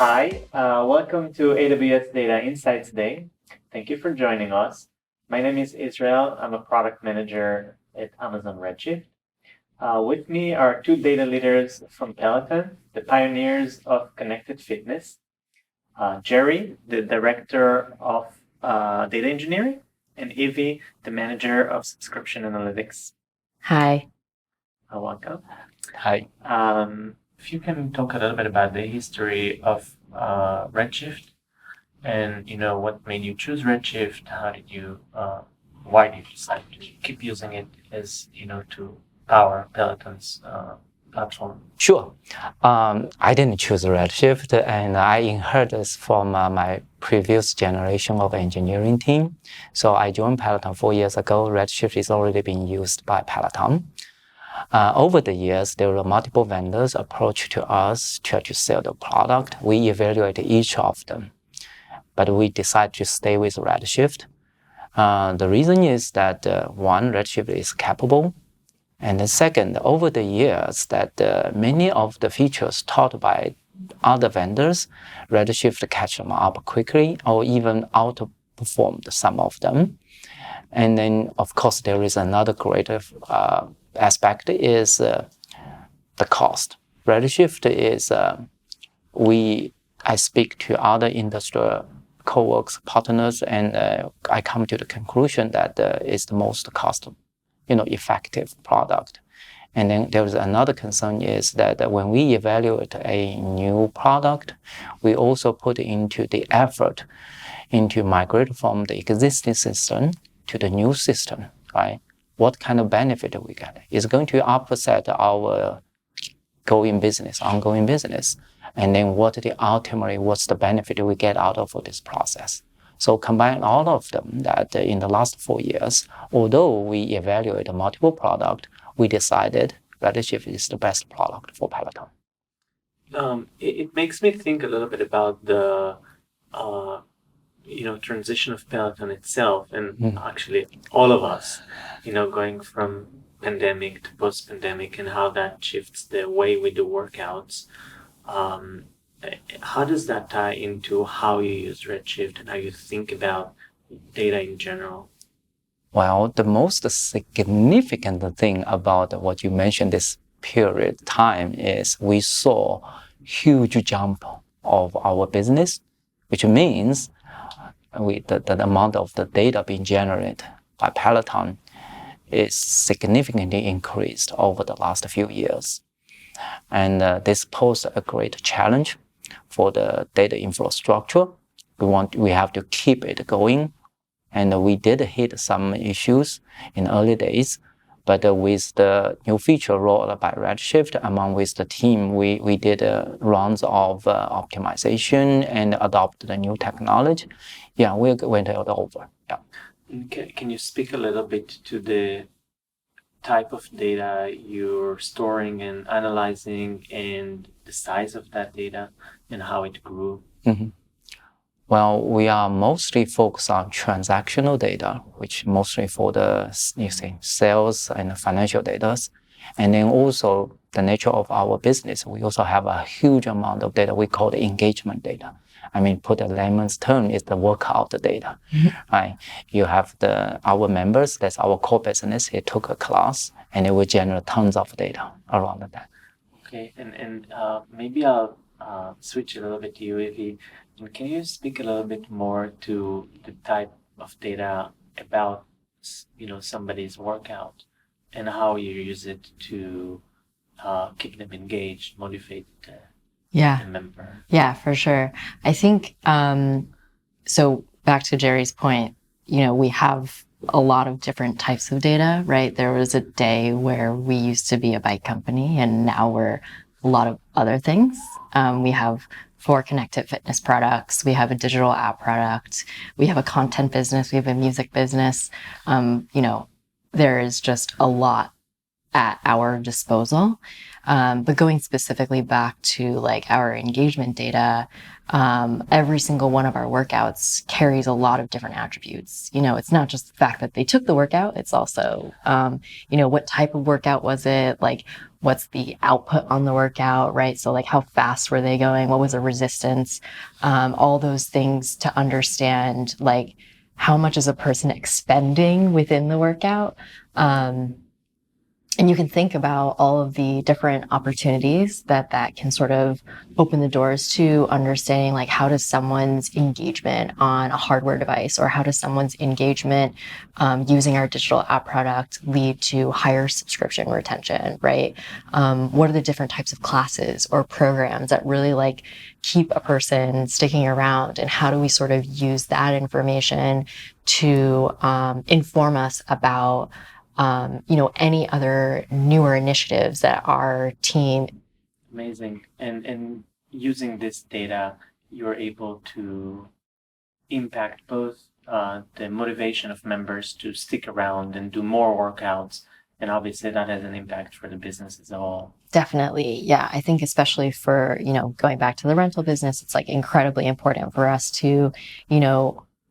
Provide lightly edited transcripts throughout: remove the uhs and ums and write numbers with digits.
Hi, welcome to AWS Data Insights Day. Thank you for joining us. My name is Israel. I'm a product manager at Amazon Redshift. With me are two data leaders from Peloton, the pioneers of connected fitness. Jerry, the director of data engineering, and Evie, the manager of subscription analytics. Hi. Welcome. Hi. If you can talk a little bit about the history of Redshift, and what made you choose Redshift. Why did you decide to keep using it as to power Peloton's platform? Sure. I didn't choose Redshift, and I inherited this from my previous generation of engineering team. So I joined Peloton 4 years ago. Redshift is already being used by Peloton. Over the years, there were multiple vendors approached to us to sell the product. We evaluated each of them, but we decided to stay with Redshift. The reason is that one, Redshift is capable, and then second, over the years, that many of the features taught by other vendors, Redshift catch them up quickly or even outperformed some of them. And then, of course, there is another greater aspect is the cost. Redshift is, I speak to other industrial co-works partners, and I come to the conclusion that it's the most cost effective product. And then there is another concern is that when we evaluate a new product, we also put into the effort into migrate from the existing system to the new system, right? What kind of benefit we get? Is going to offset our ongoing business. And then what's the benefit we get out of this process? So combine all of them that in the last 4 years, although we evaluate multiple products, we decided Redshift is the best product for Peloton. It makes me think a little bit about the transition of Peloton itself, and actually all of us, going from pandemic to post-pandemic, and how that shifts the way we do workouts. How does that tie into how you use Redshift and how you think about data in general? Well, the most significant thing about what you mentioned this period of time is we saw huge jump of our business, which means the amount of the data being generated by Peloton is significantly increased over the last few years. And this posed a great challenge for the data infrastructure. We have to keep it going. And we did hit some issues in early days, but with the new feature rolled by Redshift, among with the team, we did rounds of optimization and adopted the new technology. Yeah, we went over. Yeah. Can you speak a little bit to the type of data you're storing and analyzing, and the size of that data and how it grew? Mm-hmm. Well, we are mostly focused on transactional data, which mostly for the sales and financial data. And then also the nature of our business, we also have a huge amount of data we call the engagement data. I mean, put a layman's term, is the workout data, right? You have our members, that's our core business. He took a class and it will generate tons of data around that. Okay, and maybe I'll switch a little bit to you, Evie. Can you speak a little bit more to the type of data about, somebody's workout and how you use it to keep them engaged, motivated? Member. Yeah, for sure. I think, so back to Jerry's point, we have a lot of different types of data, right? There was a day where we used to be a bike company, and now we're a lot of other things. We have 4 connected fitness products. We have a digital app product. We have a content business. We have a music business. There is just a lot at our disposal. But going specifically back to like our engagement data, every single one of our workouts carries a lot of different attributes. It's not just the fact that they took the workout, it's also, what type of workout was it? Like, what's the output on the workout, right? So like, how fast were they going? What was the resistance? All those things to understand, like, how much is a person expending within the workout? And you can think about all of the different opportunities that can sort of open the doors to understanding, like, how does someone's engagement on a hardware device, or how does someone's engagement using our digital app product lead to higher subscription retention, right? What are the different types of classes or programs that really like keep a person sticking around, and how do we sort of use that information to inform us about any other newer initiatives that our team. Amazing. And using this data, you're able to impact both the motivation of members to stick around and do more workouts. And obviously that has an impact for the business as a whole. Definitely. Yeah. I think especially for, going back to the rental business, it's like incredibly important for us to,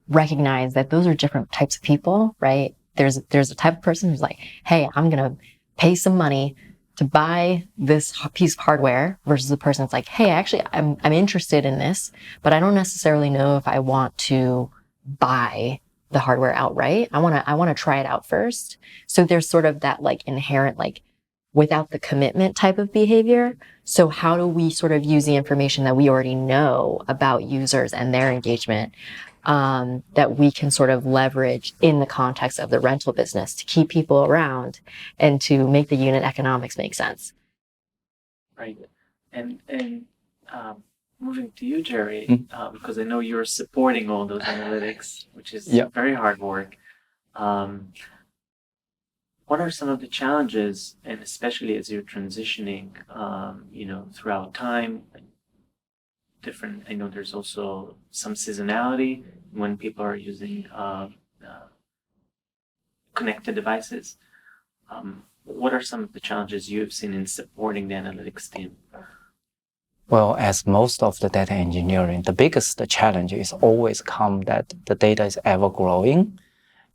recognize that those are different types of people, right? There's a type of person who's like, hey, I'm going to pay some money to buy this piece of hardware, versus the person that's like, hey, actually, I'm interested in this, but I don't necessarily know if I want to buy the hardware outright. I want to try it out first. So there's sort of that like inherent, like, without the commitment type of behavior. So how do we sort of use the information that we already know about users and their engagement, that we can sort of leverage in the context of the rental business to keep people around and to make the unit economics make sense? Right. And moving to you, Jerry, because I know you're supporting all those analytics, which is very hard work. What are some of the challenges, and especially as you're transitioning, throughout time? I know there's also some seasonality when people are using connected devices. What are some of the challenges you've seen in supporting the analytics team? Well, as most of the data engineering, the biggest challenge is always come that the data is ever growing,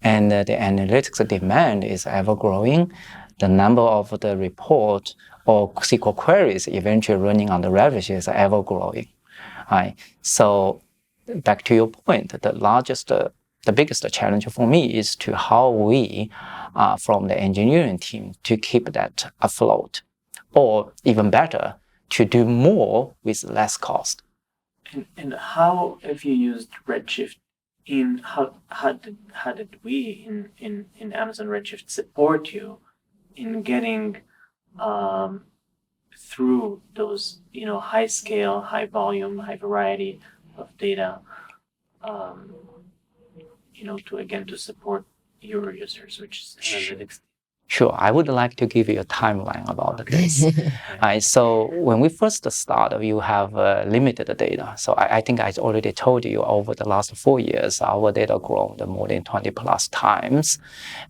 and the analytics demand is ever growing. The number of the report or SQL queries eventually running on the Redshift is ever growing. Right. So back to your point, the biggest challenge for me is to how we, from the engineering team, to keep that afloat, or even better, to do more with less cost. And how have you used Redshift how did we in Amazon Redshift support you in getting through those high scale, high volume, high variety of data, to support your users, which is analytics? Sure, I would like to give you a timeline about this. So when we first started, you have limited data. So I think I already told you over the last 4 years, our data grown more than 20 plus times.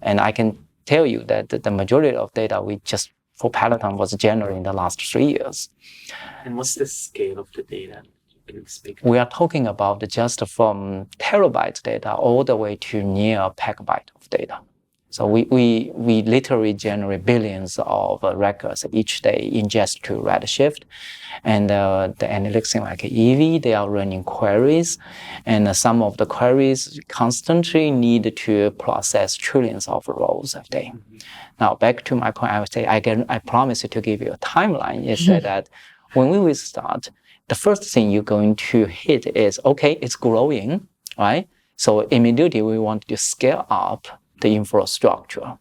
And I can tell you that the majority of data we just for Peloton was generated in the last 3 years. And what's the scale of the data? We are talking about just from terabyte data all the way to near petabyte of data. So we literally generate billions of records each day ingest to Redshift. And the analytics like EV, they are running queries. And some of the queries constantly need to process trillions of rows a day. Mm-hmm. Now, back to my point, I would say, I promise to give you a timeline, is that when we will start, the first thing you're going to hit is, okay, it's growing, right? So immediately we want to scale up the infrastructure.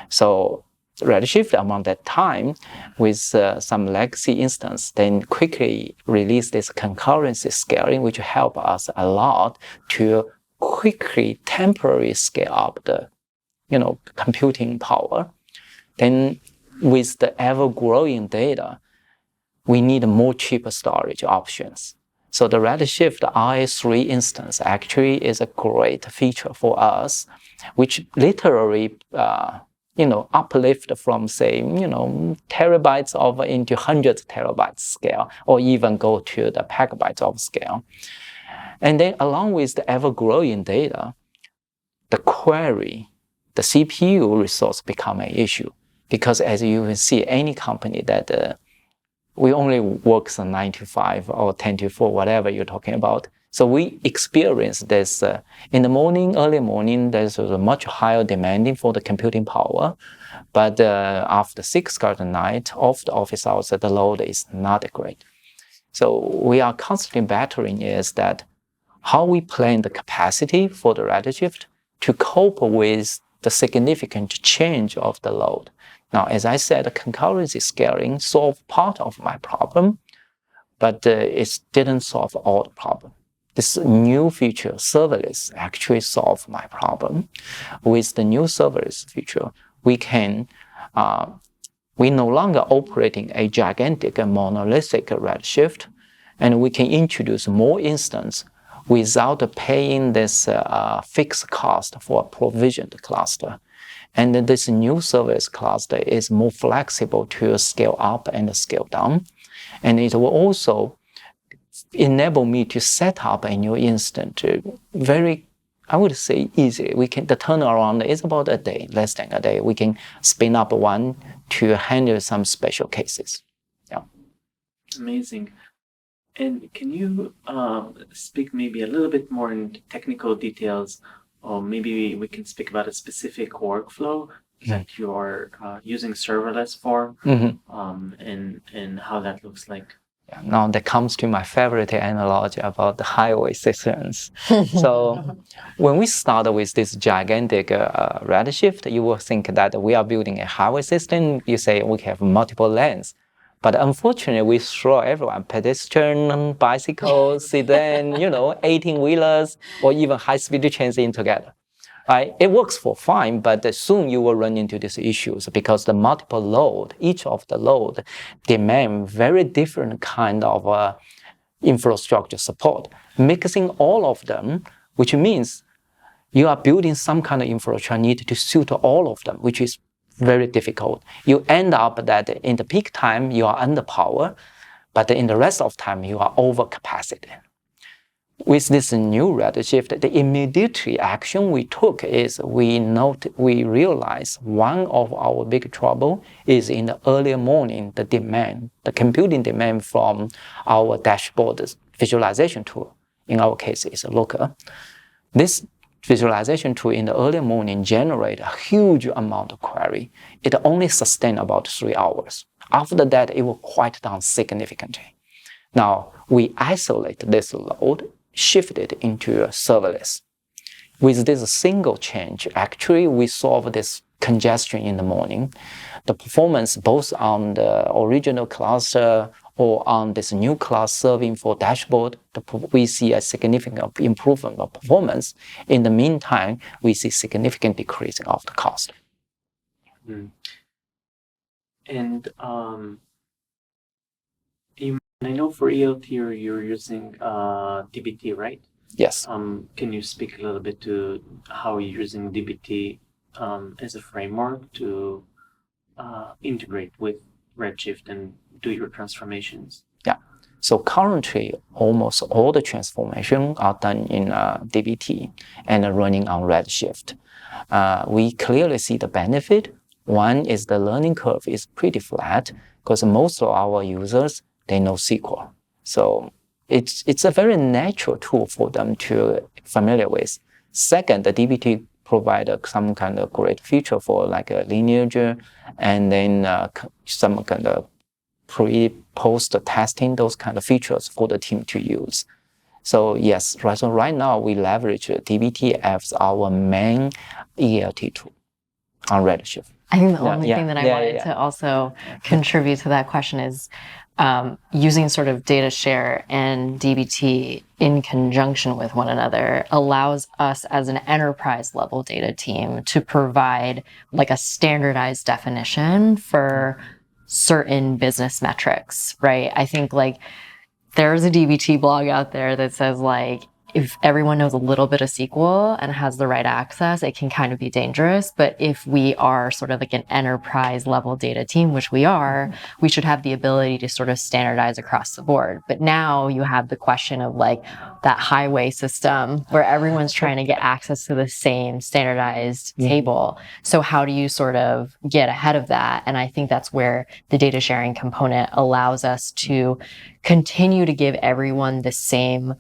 So Redshift, among that time, with some legacy instance, then quickly release this concurrency scaling, which help us a lot to quickly temporarily scale up the, computing power. Then with the ever-growing data, we need more cheaper storage options. So the Redshift RA3 instance actually is a great feature for us, which literally uplift from, say, terabytes into hundreds of terabytes scale, or even go to the petabytes of scale. And then along with the ever-growing data, the query, the CPU resource become an issue. Because as you can see, any company that we only works on 9 to 5 or 10 to 4, whatever you're talking about. So we experience this in the morning, early morning, there's a much higher demanding for the computing power. But after 6 o'clock at night, off the office hours, the load is not great. So we are constantly battling is that how we plan the capacity for the Redshift to cope with the significant change of the load. Now, as I said, concurrency scaling solved part of my problem, but it didn't solve all the problem. This new feature, serverless, actually solved my problem. With the new serverless feature, we no longer operating a gigantic and monolithic Redshift, and we can introduce more instances without paying this fixed cost for a provisioned cluster. And this new service cluster is more flexible to scale up and scale down. And it will also enable me to set up a new instance very, I would say, easily. The turnaround is about a day, less than a day. We can spin up one to handle some special cases. Yeah. Amazing. And can you speak maybe a little bit more in technical details, or maybe we can speak about a specific workflow that you are using serverless for, and how that looks like? Yeah, now that comes to my favorite analogy about the highway systems. So when we started with this gigantic Redshift, you will think that we are building a highway system. You say we have multiple lanes. But unfortunately, we throw everyone, pedestrian, bicycles, sedan, 18-wheelers, or even high-speed trains in together. Right? It works for fine, but soon you will run into these issues because the multiple load, each of the load demand very different kind of infrastructure support. Mixing all of them, which means you are building some kind of infrastructure need to suit all of them, which is very difficult. You end up that in the peak time, you are under power, but in the rest of time, you are over capacity. With this new Redshift, the immediate action we took is we realized one of our big trouble is in the early morning, the computing demand from our dashboard visualization tool. In our case, is Looker. This visualization tool in the early morning generate a huge amount of query. It only sustain about 3 hours. After that, it will quiet down significantly. Now, we isolate this load, shift it into a serverless. With this single change, actually, we solve this congestion in the morning. The performance both on the original cluster or on this new class serving for dashboard, we see a significant improvement of performance. In the meantime, we see significant decrease of the cost. And I know for ELT you're using dbt, right? Yes. Can you speak a little bit to how you're using dbt as a framework to integrate with Redshift and do your transformations? Yeah. So currently, almost all the transformations are done in dbt and running on Redshift. We clearly see the benefit. One is the learning curve is pretty flat because most of our users, they know SQL. So it's a very natural tool for them to familiar with. Second, the dbt provide some kind of great feature for like a lineage and then some kind of pre-post testing, those kind of features for the team to use. So yes, so right now we leverage dbt as our main ELT tool on Redshift. I think the only thing that I wanted to also contribute to that question is using sort of data share and dbt in conjunction with one another allows us as an enterprise level data team to provide like a standardized definition for certain business metrics, right? I think like there's a dbt blog out there that says like, if everyone knows a little bit of SQL and has the right access, it can kind of be dangerous. But if we are sort of like an enterprise level data team, which we are, we should have the ability to sort of standardize across the board. But now you have the question of like that highway system where everyone's trying to get access to the same standardized table. So how do you sort of get ahead of that? And I think that's where the data sharing component allows us to continue to give everyone the same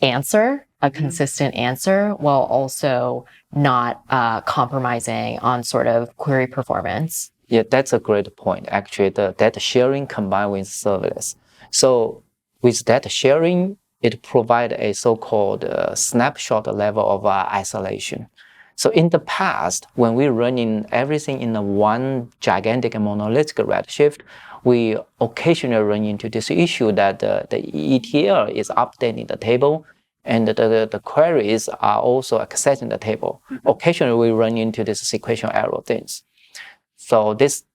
answer, a consistent answer, while also not compromising on sort of query performance. Yeah, that's a great point. Actually, the data sharing combined with serverless. So with data sharing, it provides a so-called snapshot level of isolation. So in the past, when we running everything in a one gigantic monolithic Redshift, we occasionally run into this issue that the ETL is updating the table and the queries are also accessing the table. Occasionally, we run into this sequential error things. So this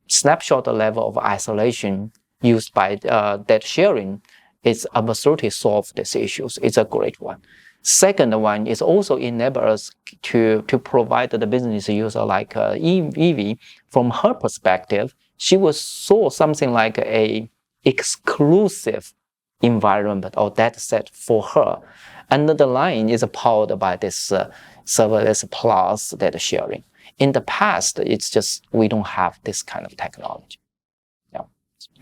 snapshot level of isolation used by data sharing is absolutely solve these issues. It's a great one. Second one is also enable us to provide the business user like Evie, from her perspective, she was saw something like a exclusive environment or data set for her. And the line is powered by this serverless plus data sharing. In the past, it's just we don't have this kind of technology. Yeah.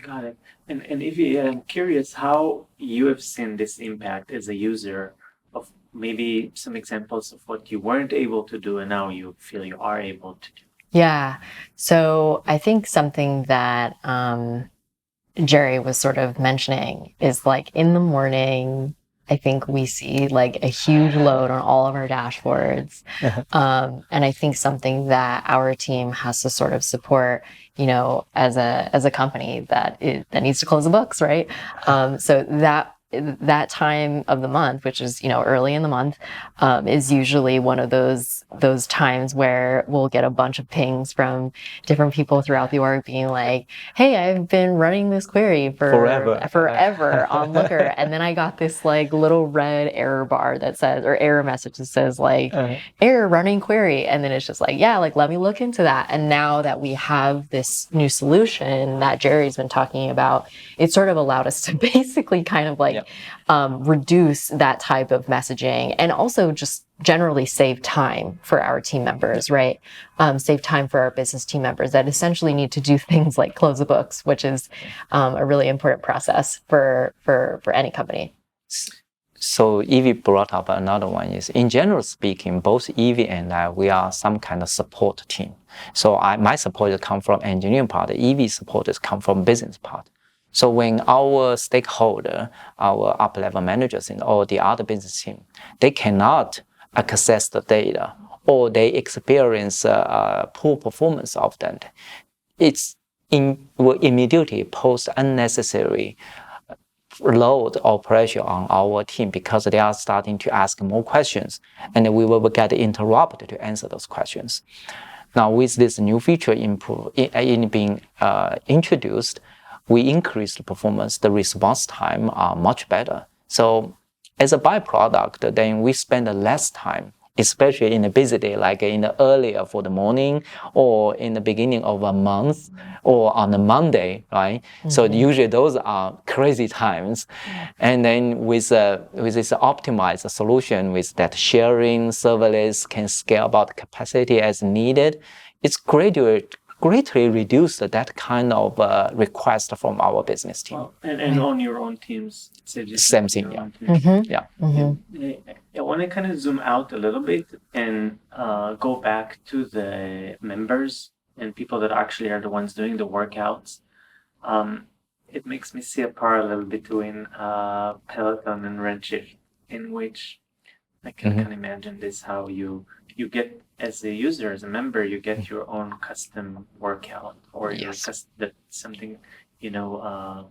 Got it. And Evie, I'm curious how you have seen this impact as a user of maybe some examples of what you weren't able to do and now you feel you are able to do. Yeah. So I think something that Jerry was sort of mentioning is like in the morning, I think we see like a huge load on all of our dashboards. And I think something that our team has to sort of support, you know, as a company that needs to close the books, right? So that time of the month, which is, you know, early in the month, is usually one of those times where we'll get a bunch of pings from different people throughout the org being like, hey, I've been running this query for forever on Looker. And then I got this like little red error bar that says, or error message that says like, error running query. And then it's just like, yeah, like, let me look into that. And now that we have this new solution that Jerry's been talking about, it sort of allowed us to basically kind of like, reduce that type of messaging and also just generally save time for our team members, right? Save time for our business team members that essentially need to do things like close the books, which is a really important process for any company. So Evie brought up another one is, in general speaking, both Evie and I, we are some kind of support team. So my supporters come from engineering part, Evie's supporters come from business part. So when our stakeholder, our up-level managers and all the other business team, they cannot access the data or they experience poor performance of that, will immediately pose unnecessary load or pressure on our team because they are starting to ask more questions and we will get interrupted to answer those questions. Now with this new feature being introduced, we increase the performance, the response time are much better. So as a byproduct, then we spend less time, especially in a busy day, like in the earlier for the morning or in the beginning of a month or on a Monday, right? So usually those are crazy times. And then with this optimized solution with that sharing serverless can scale about capacity as needed, it's greatly reduce that kind of request from our business team. Well, and on your own teams, same thing, yeah. I want to kind of zoom out a little bit and go back to the members and people that actually are the ones doing the workouts. It makes me see a parallel between Peloton and Redshift, in which I can kind of imagine this, how you get, as a user, as a member, you get your own custom workout or something, you know,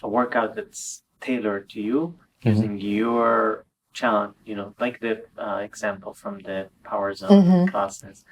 a workout that's tailored to you using your challenge, you know, like the example from the Power Zone classes.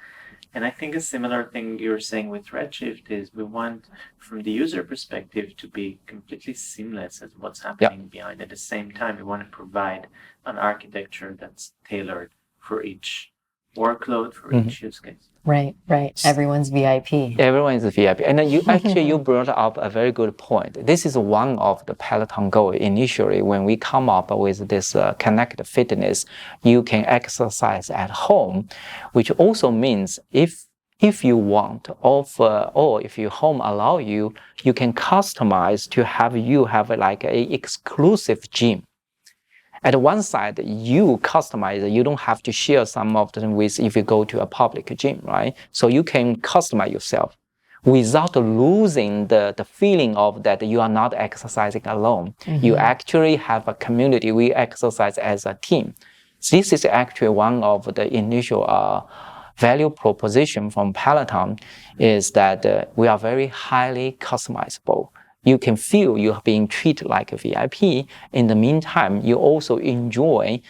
And I think a similar thing you're saying with Redshift is we want, from the user perspective, to be completely seamless as what's happening behind. At the same time, we want to provide an architecture that's tailored for each workload, for each use case. Right. Everyone's VIP. Everyone is a VIP. And then you brought up a very good point. This is one of the Peloton goal initially when we come up with this connected fitness. You can exercise at home, which also means if you want, or if your home allow you, you can customize to have like a exclusive gym. At one side, you customize, you don't have to share some of them with if you go to a public gym, right? So you can customize yourself without losing the feeling of that you are not exercising alone. You actually have a community. We exercise as a team. This is actually one of the initial value proposition from Peloton is that we are very highly customizable. You can feel you're being treated like a VIP. In the meantime, you also enjoy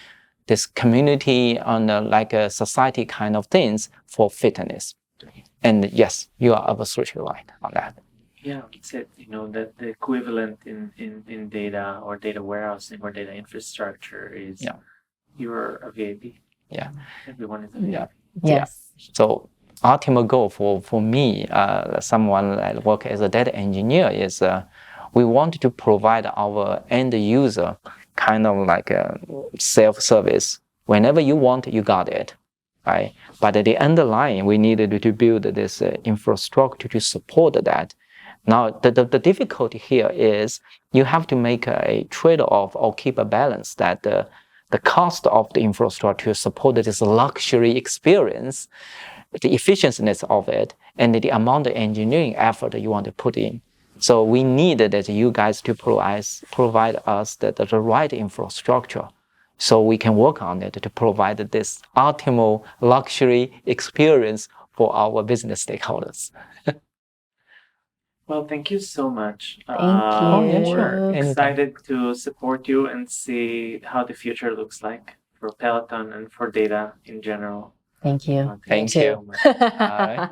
this community on like a society kind of things for fitness. And yes, you are absolutely right on that. Yeah, it's it. That the equivalent in data or data warehousing or data infrastructure is you're a VIP. Yeah. Everyone is a VIP. Yes. So ultimate goal for me, someone that work as a data engineer is we want to provide our end user kind of like a self-service. Whenever you want, you got it, right? But at the underlying, we needed to build this infrastructure to support that. Now, the difficulty here is you have to make a trade-off or keep a balance that the cost of the infrastructure support this luxury experience, the efficiency of it, and the amount of engineering effort you want to put in. So we need that you guys to provide us the right infrastructure so we can work on it to provide this optimal luxury experience for our business stakeholders. Well, thank you so much. Thank you. We're excited to support you and see how the future looks like for Peloton and for data in general. Thank you. Thank you. So much. All right.